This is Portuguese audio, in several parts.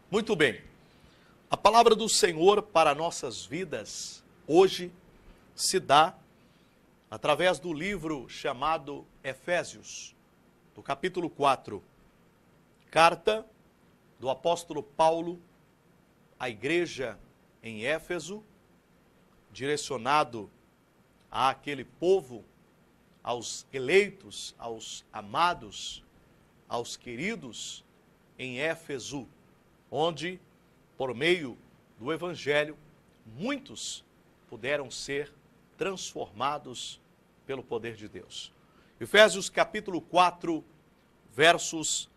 Muito bem. A palavra do Senhor para nossas vidas hoje se dá através do livro chamado Efésios, do capítulo 4. Carta do apóstolo Paulo à igreja em Éfeso, direcionado àquele povo, aos eleitos, aos amados, aos queridos em Éfeso, onde, por meio do Evangelho, muitos puderam ser transformados pelo poder de Deus. Efésios capítulo 4, versos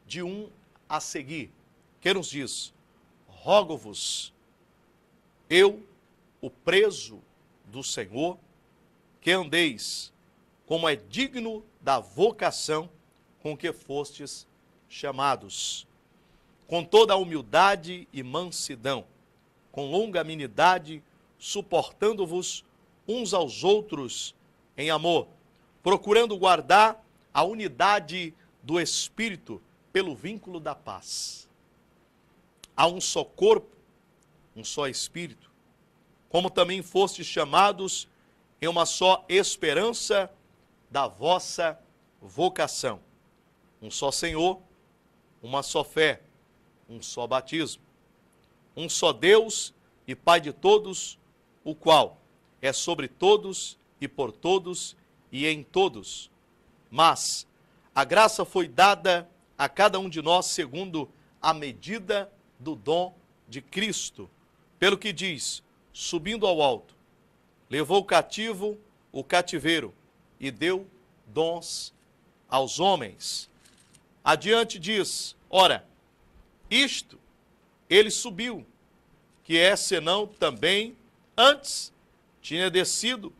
de 1 a seguir, que nos diz: rogo-vos, eu, o preso do Senhor, que andeis como é digno da vocação com que fostes chamados, com toda a humildade e mansidão, com longanimidade, suportando-vos uns aos outros em amor, procurando guardar a unidade do Espírito pelo vínculo da paz. Há um só corpo, um só Espírito, como também fostes chamados em uma só esperança da vossa vocação. Um só Senhor, uma só fé, um só batismo, um só Deus e Pai de todos, o qual é sobre todos e por todos e em todos. Mas a graça foi dada a cada um de nós segundo a medida do dom de Cristo, pelo que diz: subindo ao alto, levou cativo o cativeiro e deu dons aos homens. Adiante diz: ora, isto ele subiu, que é senão também antes tinha descido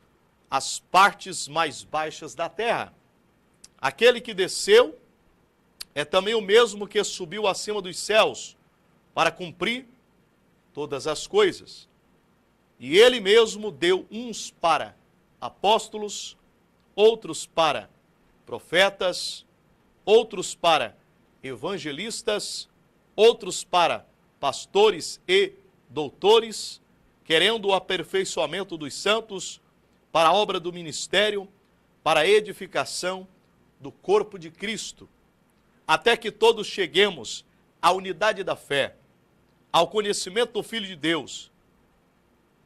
às partes mais baixas da terra. Aquele que desceu é também o mesmo que subiu acima dos céus para cumprir todas as coisas. E ele mesmo deu uns para apóstolos, outros para profetas, outros para evangelistas, outros para pastores e doutores, querendo o aperfeiçoamento dos santos, para a obra do ministério, para a edificação do corpo de Cristo, até que todos cheguemos à unidade da fé, ao conhecimento do Filho de Deus,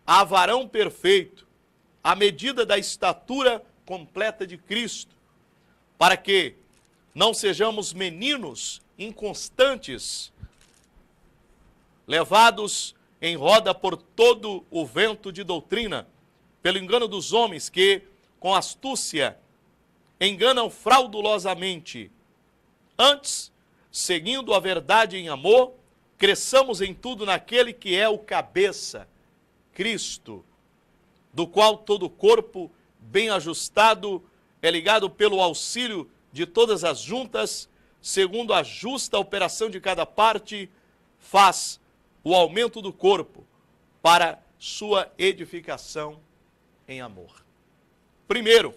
a varão perfeito, à medida da estatura completa de Cristo, para que não sejamos meninos inconstantes, levados em roda por todo o vento de doutrina, pelo engano dos homens que, com astúcia, enganam fraudulosamente. Antes, seguindo a verdade em amor, cresçamos em tudo naquele que é o cabeça, Cristo, do qual todo o corpo, bem ajustado, é ligado pelo auxílio de todas as juntas, segundo a justa operação de cada parte, faz o aumento do corpo para sua edificação em amor. Primeiro,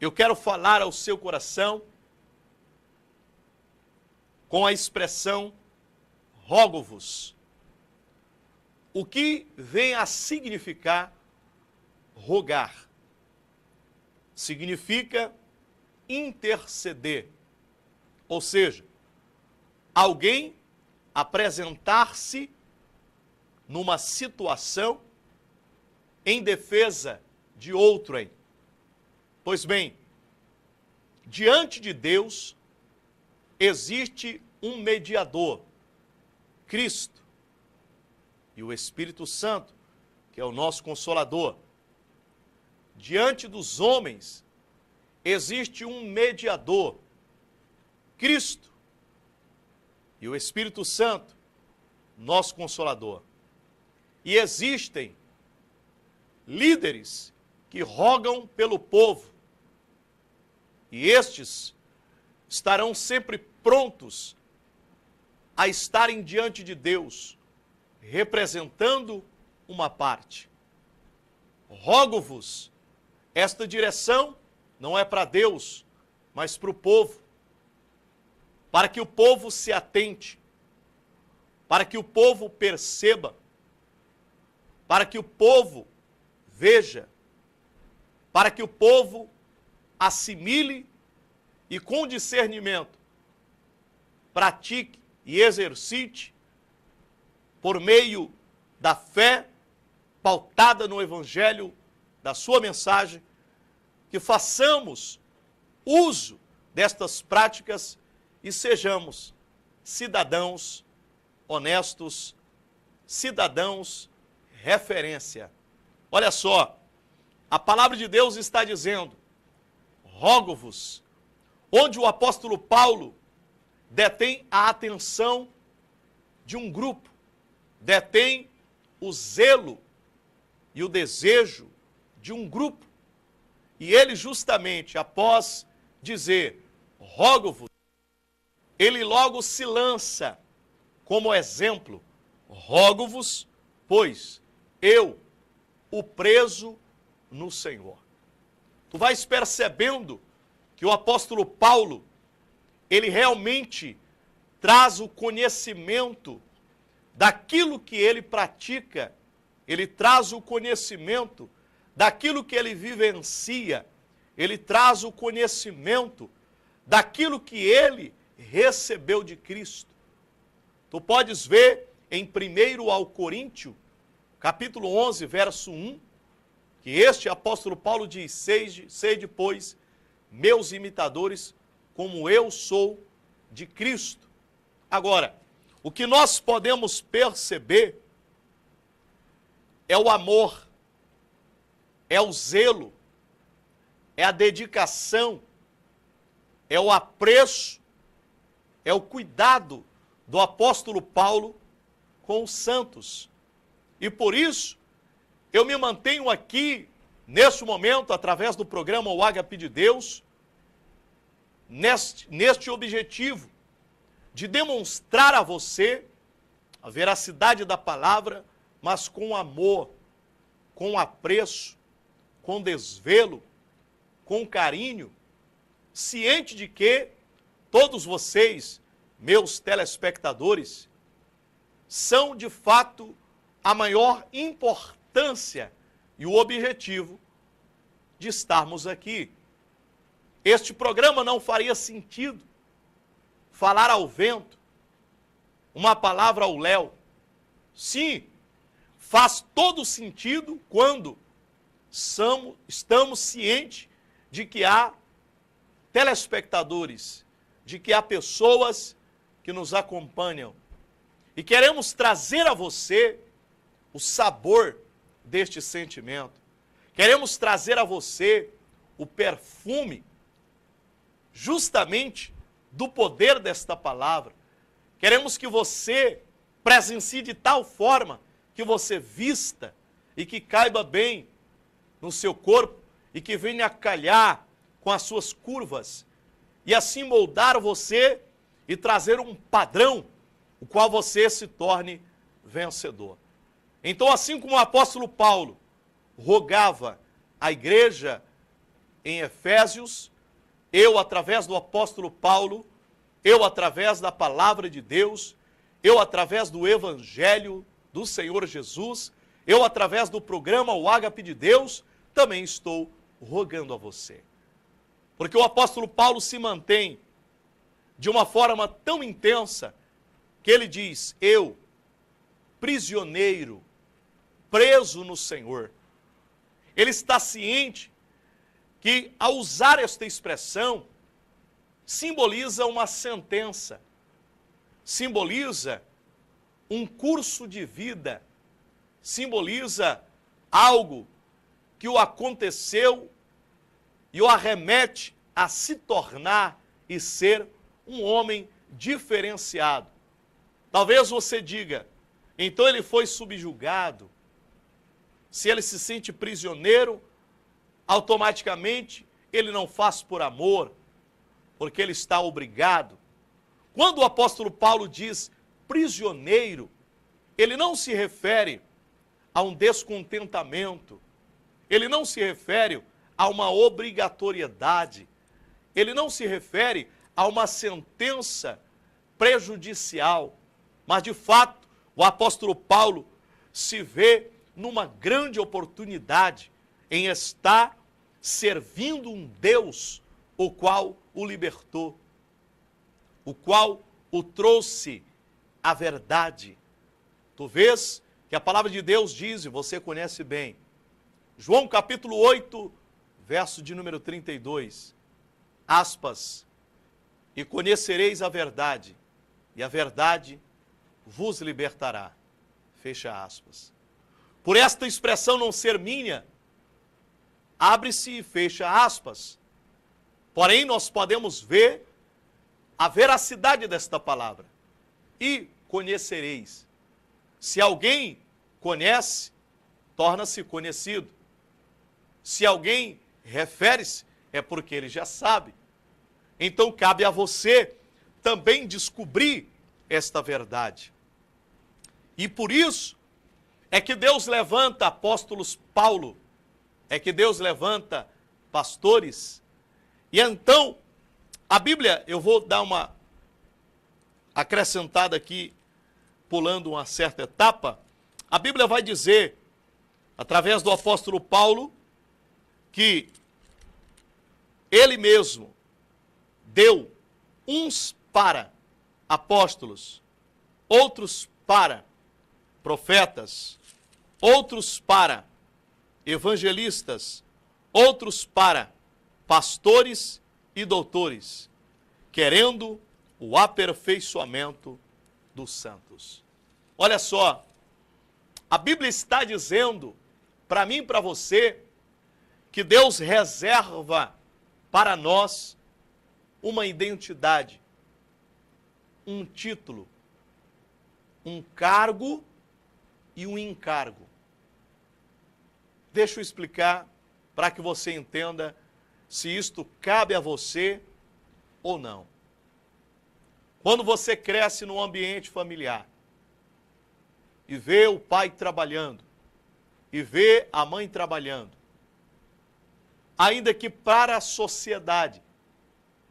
eu quero falar ao seu coração com a expressão rogo-vos. O que vem a significar rogar? Significa interceder, ou seja, alguém apresentar-se numa situação em defesa de outrem. Pois bem, diante de Deus existe um mediador, Cristo, e o Espírito Santo, que é o nosso Consolador. Diante dos homens existe um mediador, Cristo, e o Espírito Santo, nosso Consolador. E existem líderes que rogam pelo povo, e estes estarão sempre prontos a estarem diante de Deus, representando uma parte. Rogo-vos, esta direção não é para Deus, mas para o povo. para que o povo se atente, para que o povo perceba, para que o povo veja, para que o povo assimile e com discernimento pratique e exercite por meio da fé pautada no Evangelho, da sua mensagem, que façamos uso destas práticas e sejamos cidadãos honestos, cidadãos referência. Olha só, a palavra de Deus está dizendo, rogo-vos, onde o apóstolo Paulo detém a atenção de um grupo, detém o zelo e o desejo de um grupo. E ele justamente, após dizer, rogo-vos, ele logo se lança como exemplo, rogo-vos, pois eu, o preso no Senhor. Tu vais percebendo que o apóstolo Paulo, ele realmente traz o conhecimento daquilo que ele pratica, ele traz o conhecimento daquilo que ele vivencia, ele traz o conhecimento daquilo que ele recebeu de Cristo. Tu podes ver em 1 Coríntios, capítulo 11, verso 1, que este apóstolo Paulo diz, sede, pois, meus imitadores, como eu sou de Cristo. Agora, o que nós podemos perceber é o amor, é o zelo, é a dedicação, é o apreço, é o cuidado do apóstolo Paulo com os santos. E por isso, eu me mantenho aqui, neste momento, através do programa O Ágape de Deus, neste objetivo de demonstrar a você a veracidade da palavra, mas com amor, com apreço, com desvelo, com carinho, ciente de que todos vocês, meus telespectadores, são de fato a maior importância e o objetivo de estarmos aqui. Este programa não faria sentido falar ao vento, uma palavra ao léu. Sim, faz todo sentido quando estamos cientes de que há telespectadores, de que há pessoas que nos acompanham. E queremos trazer a você o sabor deste sentimento. Queremos trazer a você o perfume justamente do poder desta palavra. Queremos que você presencie de tal forma que você vista e que caiba bem no seu corpo e que venha a calhar com as suas curvas e assim moldar você e trazer um padrão o qual você se torne vencedor. Então, assim como o apóstolo Paulo rogava à igreja em Efésios, eu, através do apóstolo Paulo, eu, através da palavra de Deus, eu, através do evangelho do Senhor Jesus, eu, através do programa O Ágape de Deus, também estou rogando a você. Porque o apóstolo Paulo se mantém de uma forma tão intensa que ele diz, eu, prisioneiro, preso no Senhor. Ele está ciente que, ao usar esta expressão, simboliza uma sentença, simboliza um curso de vida, simboliza algo que o aconteceu e o arremete a se tornar e ser um homem diferenciado. Talvez você diga, então ele foi subjugado. Se ele se sente prisioneiro, automaticamente ele não faz por amor, porque ele está obrigado. Quando o apóstolo Paulo diz prisioneiro, ele não se refere a um descontentamento, ele não se refere a uma obrigatoriedade, ele não se refere a uma sentença prejudicial. Mas, de fato, o apóstolo Paulo se vê numa grande oportunidade em estar servindo um Deus, o qual o libertou, o qual o trouxe à verdade. Tu vês que a palavra de Deus diz, e você conhece bem, João capítulo 8, verso de número 32, aspas, e conhecereis a verdade, e a verdade vos libertará, fecha aspas. Por esta expressão não ser minha, abre-se e fecha aspas. Porém, nós podemos ver a veracidade desta palavra. E conhecereis. Se alguém conhece, torna-se conhecido. Se alguém refere-se, é porque ele já sabe. Então, cabe a você também descobrir esta verdade. E por isso é que Deus levanta apóstolos Paulo, é que Deus levanta pastores. E então, a Bíblia, eu vou dar uma acrescentada aqui, pulando uma certa etapa. A Bíblia vai dizer, através do apóstolo Paulo, que ele mesmo deu uns para apóstolos, outros para profetas, outros para evangelistas, outros para pastores e doutores, querendo o aperfeiçoamento dos santos. Olha só, a Bíblia está dizendo para mim e para você que Deus reserva para nós uma identidade, um título, um cargo e um encargo. Deixa eu explicar para que você entenda se isto cabe a você ou não. Quando você cresce num ambiente familiar e vê o pai trabalhando e vê a mãe trabalhando, ainda que para a sociedade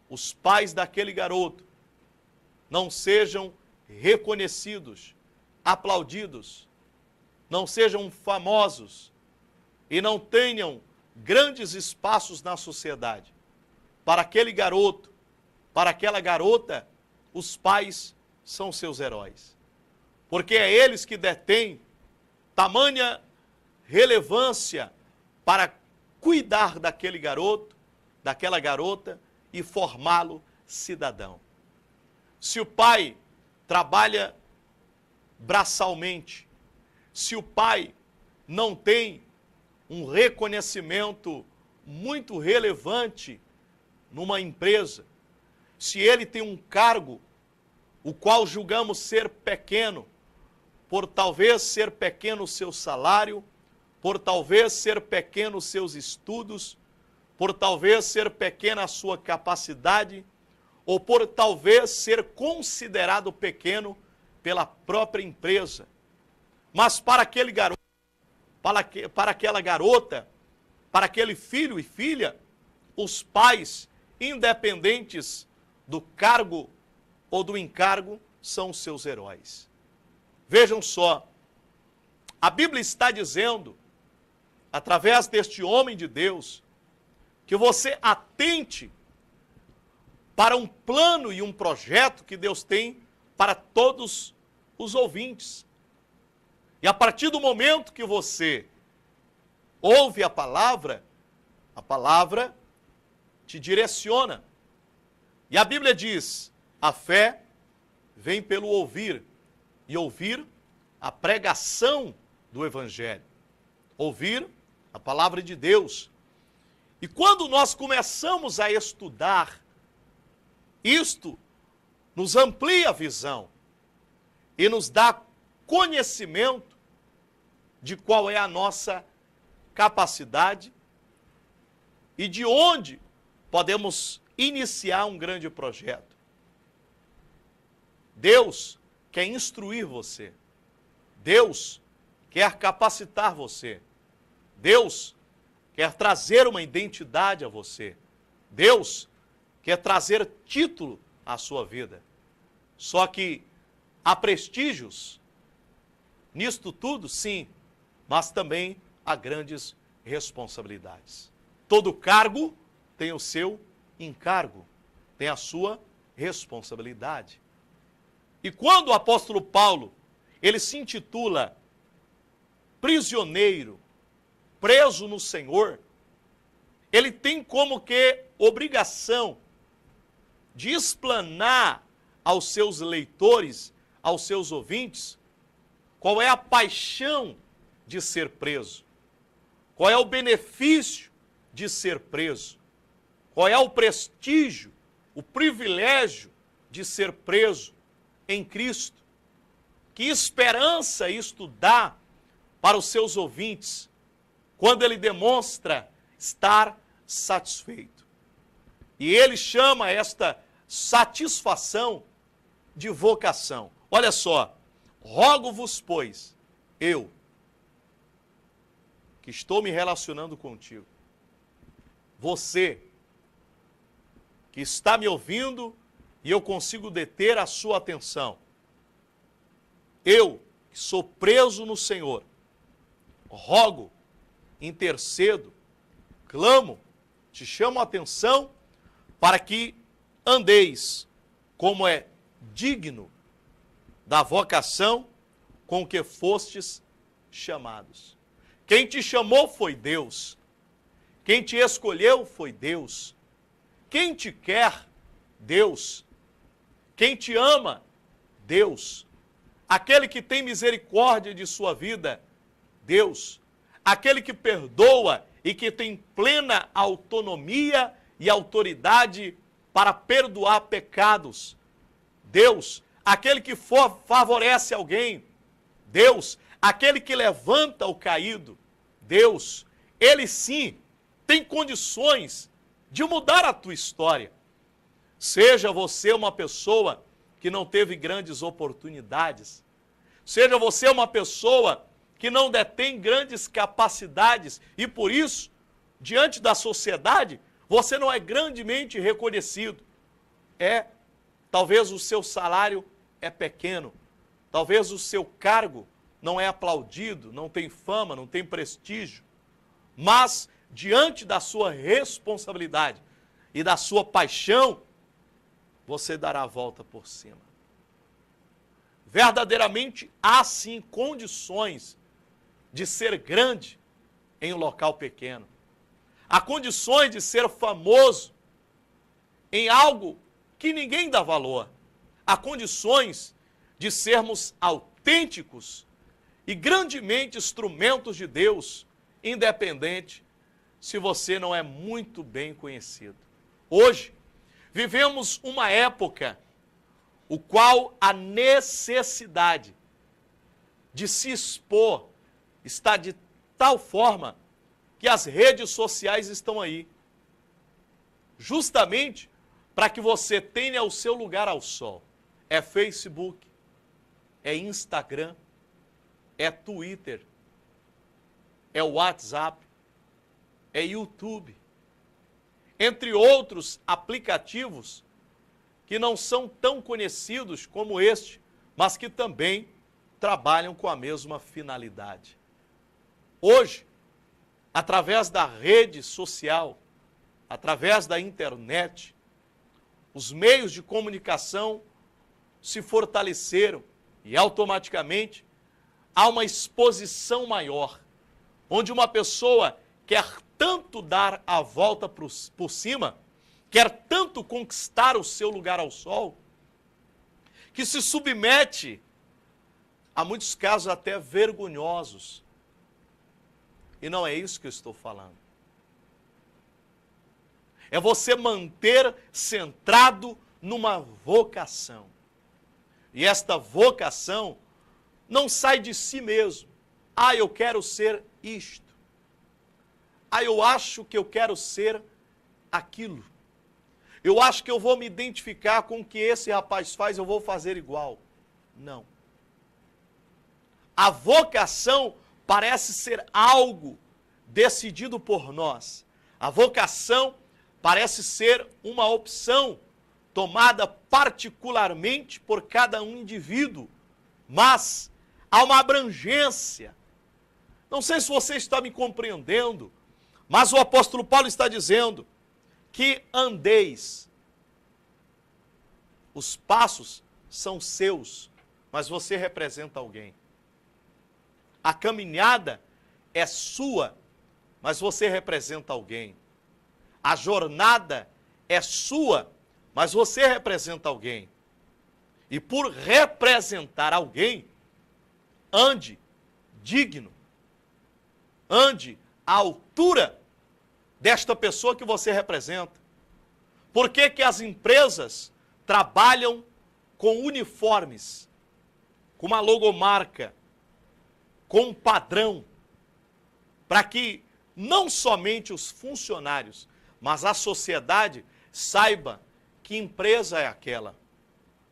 os pais daquele garoto não sejam reconhecidos, aplaudidos, não sejam famosos e não tenham grandes espaços na sociedade, para aquele garoto, para aquela garota, os pais são seus heróis. Porque é eles que detêm tamanha relevância para cuidar daquele garoto, daquela garota e formá-lo cidadão. Se o pai trabalha braçalmente, se o pai não tem um reconhecimento muito relevante numa empresa, se ele tem um cargo, o qual julgamos ser pequeno, por talvez ser pequeno o seu salário, por talvez ser pequeno os seus estudos, por talvez ser pequena a sua capacidade, ou por talvez ser considerado pequeno pela própria empresa. Mas para aquele garoto, para aquela garota, para aquele filho e filha, os pais, independentes do cargo ou do encargo, são os seus heróis. Vejam só, a Bíblia está dizendo, através deste homem de Deus, que você atente para um plano e um projeto que Deus tem para todos os ouvintes. E a partir do momento que você ouve a palavra te direciona. E a Bíblia diz, a fé vem pelo ouvir, e ouvir a pregação do Evangelho. Ouvir a palavra de Deus. E quando nós começamos a estudar, isto nos amplia a visão e nos dá conhecimento de qual é a nossa capacidade e de onde podemos iniciar um grande projeto. Deus quer instruir você. Deus quer capacitar você. Deus quer trazer uma identidade a você. Deus quer trazer título à sua vida. Só que há prestígios nisto tudo, sim, mas também há grandes responsabilidades. Todo cargo tem o seu encargo, tem a sua responsabilidade. E quando o apóstolo Paulo, ele se intitula prisioneiro, preso no Senhor, ele tem como que obrigação de explanar aos seus leitores, aos seus ouvintes, qual é a paixão de ser preso, qual é o benefício de ser preso, qual é o prestígio, o privilégio de ser preso em Cristo. Que esperança isto dá para os seus ouvintes, quando ele demonstra estar satisfeito. E ele chama esta satisfação de vocação. Olha só, rogo-vos, pois, eu, que estou me relacionando contigo, você, que está me ouvindo e eu consigo deter a sua atenção, eu, que sou preso no Senhor, rogo, intercedo, clamo, te chamo a atenção para que andeis como é digno da vocação com que fostes chamados. Quem te chamou foi Deus. Quem te escolheu foi Deus. Quem te quer? Deus. Quem te ama? Deus. Aquele que tem misericórdia de sua vida? Deus. Aquele que perdoa e que tem plena autonomia e autoridade para perdoar pecados? Deus. Aquele que favorece alguém? Deus. Aquele que levanta o caído? Deus. Ele sim tem condições de mudar a tua história. Seja você uma pessoa que não teve grandes oportunidades, seja você uma pessoa que não detém grandes capacidades e por isso, diante da sociedade, você não é grandemente reconhecido. Talvez o seu salário é pequeno, talvez o seu cargo não é aplaudido, não tem fama, não tem prestígio, mas diante da sua responsabilidade e da sua paixão, você dará a volta por cima. Verdadeiramente há sim condições de ser grande em um local pequeno. Há condições de ser famoso em algo que ninguém dá valor. Há condições de sermos autênticos e grandemente instrumentos de Deus, independente se você não é muito bem conhecido. Hoje, vivemos uma época o qual a necessidade de se expor está de tal forma que as redes sociais estão aí, justamente para que você tenha o seu lugar ao sol. É Facebook, é Instagram, é Twitter, é WhatsApp, é YouTube, entre outros aplicativos que não são tão conhecidos como este, mas que também trabalham com a mesma finalidade. Hoje, através da rede social, através da internet, os meios de comunicação se fortaleceram e automaticamente há uma exposição maior, onde uma pessoa quer tanto dar a volta por cima, quer tanto conquistar o seu lugar ao sol, que se submete a muitos casos até vergonhosos. E não é isso que eu estou falando. É você manter centrado numa vocação. E esta vocação não sai de si mesmo. Eu quero ser isto. Eu acho que eu quero ser aquilo. Eu acho que eu vou me identificar com o que esse rapaz faz, eu vou fazer igual. Não. A vocação parece ser algo decidido por nós. A vocação parece ser uma opção tomada particularmente por cada um indivíduo, mas há uma abrangência. Não sei se você está me compreendendo, mas o apóstolo Paulo está dizendo que andeis. Os passos são seus, mas você representa alguém. A caminhada é sua, mas você representa alguém. A jornada é sua, mas você representa alguém. E por representar alguém, ande digno. Ande à altura desta pessoa que você representa. Por que que as empresas trabalham com uniformes, com uma logomarca, com um padrão, para que não somente os funcionários, mas a sociedade saiba que empresa é aquela.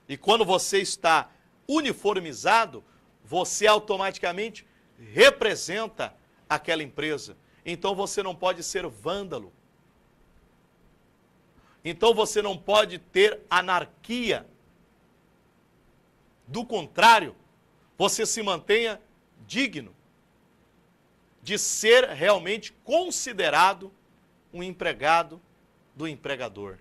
E quando você está uniformizado, você automaticamente representa aquela empresa. Então você não pode ser vândalo. Então você não pode ter anarquia. Do contrário, você se mantenha digno de ser realmente considerado um empregado do empregador.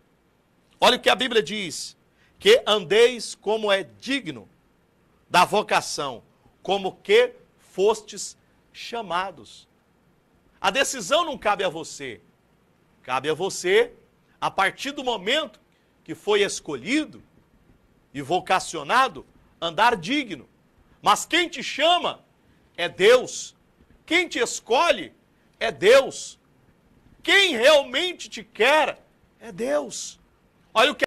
Olha o que a Bíblia diz, que andeis como é digno da vocação, como que fostes chamados. A decisão não cabe a você, cabe a você, a partir do momento que foi escolhido e vocacionado, andar digno. Mas quem te chama é Deus. Quem te escolhe é Deus. Quem realmente te quer é Deus. Olha o que